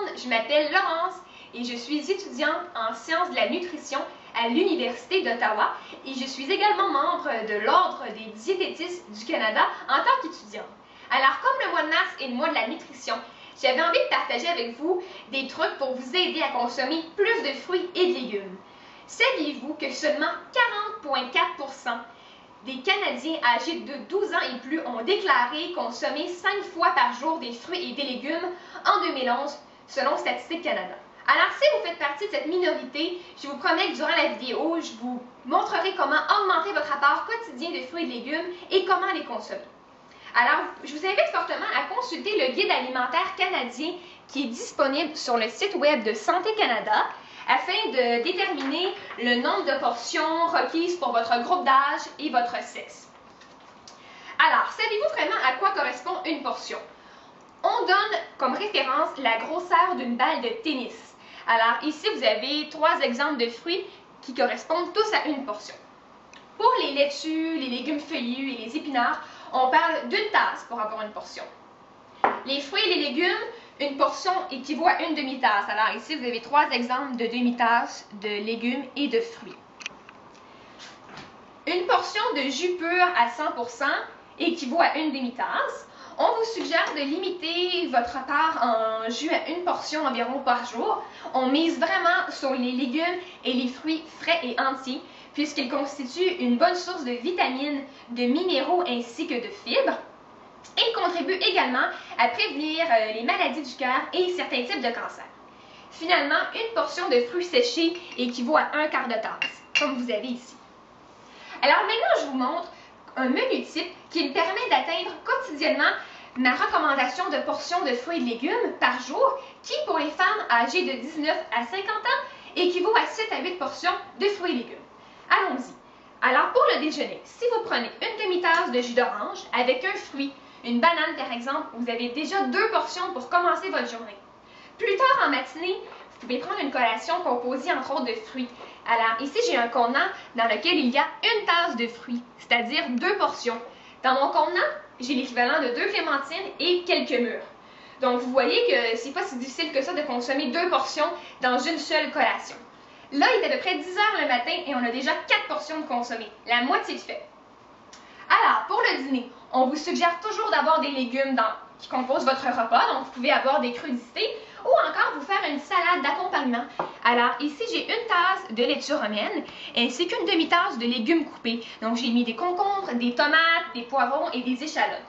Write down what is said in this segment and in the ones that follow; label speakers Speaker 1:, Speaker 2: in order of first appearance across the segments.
Speaker 1: monde, je m'appelle Laurence et je suis étudiante en sciences de la nutrition à l'Université d'Ottawa et je suis également membre de l'Ordre des diététistes du Canada en tant qu'étudiante. Alors, comme le mois de mars est le mois de la nutrition, j'avais envie de partager avec vous des trucs pour vous aider à consommer plus de fruits et de légumes. Saviez-vous que seulement 40,4% des Canadiens âgés de 12 ans et plus ont déclaré consommer 5 fois par jour des fruits et des légumes en 2011, selon Statistique Canada. Alors, si vous faites partie de cette minorité, je vous promets que durant la vidéo, je vous montrerai comment augmenter votre apport quotidien de fruits et de légumes et comment les consommer. Alors, je vous invite fortement à consulter le guide alimentaire canadien qui est disponible sur le site web de Santé Canada afin de déterminer le nombre de portions requises pour votre groupe d'âge et votre sexe. Alors, savez-vous vraiment à quoi correspond une portion? On donne comme référence la grosseur d'une balle de tennis. Alors, ici, vous avez 3 exemples de fruits qui correspondent tous à une portion. Pour les laitues, les légumes feuillus et les épinards, on parle d'une tasse pour avoir une portion. Les fruits et les légumes, une portion équivaut à une demi-tasse. Alors ici, vous avez 3 exemples de demi-tasse de légumes et de fruits. Une portion de jus pur à 100% équivaut à une demi-tasse. On vous suggère de limiter votre apport en jus à une portion environ par jour. On mise vraiment sur les légumes et les fruits frais et entiers, puisqu'ils constituent une bonne source de vitamines, de minéraux ainsi que de fibres. Et ils contribuent également à prévenir les maladies du cœur et certains types de cancers. Finalement, une portion de fruits séchés équivaut à un quart de tasse, comme vous avez ici. Alors maintenant, je vous montre un menu type qui me permet d'atteindre quotidiennement ma recommandation de portions de fruits et de légumes par jour, qui pour les femmes âgées de 19 à 50 ans équivaut à 7 à 8 portions de fruits et légumes. Allons-y. Alors pour le déjeuner, si vous prenez une demi-tasse de jus d'orange avec un fruit, une banane par exemple, vous avez déjà 2 portions pour commencer votre journée. Plus tard en matinée, vous pouvez prendre une collation composée entre autres de fruits. Alors ici j'ai un contenant dans lequel il y a une tasse de fruits, c'est-à-dire 2 portions. Dans mon contenant, j'ai l'équivalent de 2 clémentines et quelques mûres. Donc vous voyez que c'est pas si difficile que ça de consommer 2 portions dans une seule collation. Là, il est à peu près 10 heures le matin et on a déjà 4 portions de consommées, la moitié de fait. Alors, pour le dîner, on vous suggère toujours d'avoir des légumes qui composent votre repas, donc vous pouvez avoir des crudités ou encore vous faire une salade d'accompagnement. Alors, ici, j'ai une tasse de laitue romaine ainsi qu'une demi-tasse de légumes coupés. Donc, j'ai mis des concombres, des tomates, des poivrons et des échalotes.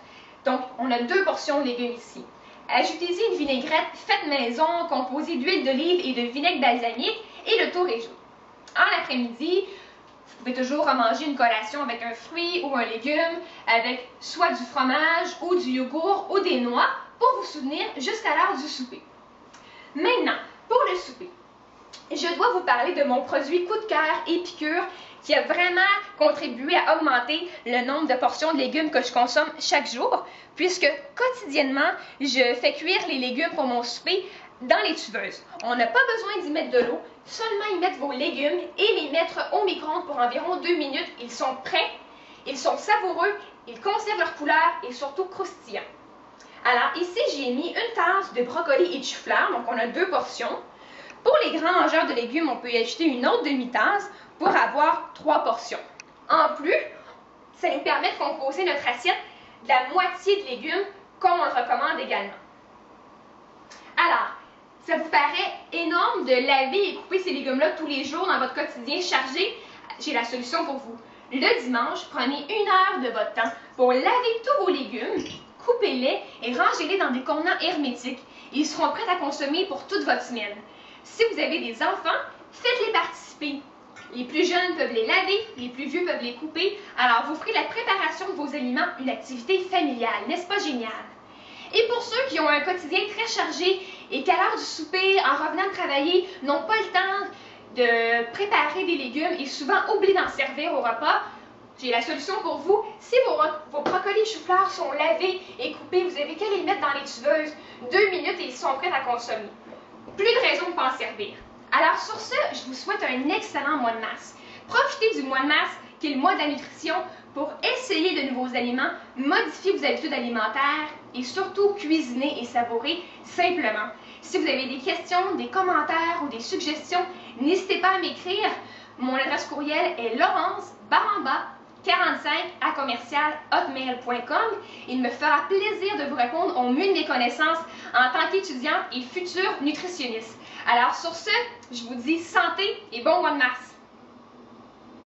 Speaker 1: Donc, on a 2 portions de légumes ici. Ajoutez-y une vinaigrette faite maison, composée d'huile d'olive et de vinaigre balsamique, et le tour est joué. En après-midi, vous pouvez toujours manger une collation avec un fruit ou un légume, avec soit du fromage ou du yogourt ou des noix, pour vous soutenir jusqu'à l'heure du souper. Maintenant, pour le souper, je dois vous parler de mon produit coup de cœur Épicure qui a vraiment contribué à augmenter le nombre de portions de légumes que je consomme chaque jour, puisque quotidiennement, je fais cuire les légumes pour mon souper dans les tubeuses. On n'a pas besoin d'y mettre de l'eau, seulement y mettre vos légumes et les mettre au micro-ondes pour environ 2 minutes. Ils sont prêts, ils sont savoureux, ils conservent leur couleur et surtout croustillants. Alors ici, j'ai mis une tasse de brocoli et de chou-fleur, donc on a 2 portions. Pour les grands mangeurs de légumes, on peut y ajouter une autre demi-tasse pour avoir 3 portions. En plus, ça nous permet de composer notre assiette de la moitié de légumes, comme on le recommande également. Alors, ça vous paraît énorme de laver et couper ces légumes-là tous les jours dans votre quotidien chargé? J'ai la solution pour vous. Le dimanche, prenez 1 heure de votre temps pour laver tous vos légumes, coupez-les et rangez-les dans des contenants hermétiques. Ils seront prêts à consommer pour toute votre semaine. Si vous avez des enfants, faites-les participer. Les plus jeunes peuvent les laver, les plus vieux peuvent les couper. Alors, vous ferez la préparation de vos aliments une activité familiale. N'est-ce pas génial? Et pour ceux qui ont un quotidien très chargé et qu'à l'heure du souper, en revenant de travailler, n'ont pas le temps de préparer des légumes et souvent oublient d'en servir au repas, j'ai la solution pour vous. Si vos brocolis et chou-fleurs sont lavés et coupés, vous avez qu'à les mettre dans les tubeuses 2 minutes et ils sont prêts à consommer. Plus de raison de ne pas en servir. Alors sur ce, je vous souhaite un excellent mois de mars. Profitez du mois de mars, qui est le mois de la nutrition, pour essayer de nouveaux aliments, modifier vos habitudes alimentaires et surtout cuisiner et savourer simplement. Si vous avez des questions, des commentaires ou des suggestions, n'hésitez pas à m'écrire. Mon adresse courriel est laurence-45@hotmail.com. Il me fera plaisir de vous répondre au mieux de mes connaissances en tant qu'étudiante et future nutritionniste. Alors sur ce, je vous dis santé et bon mois de mars!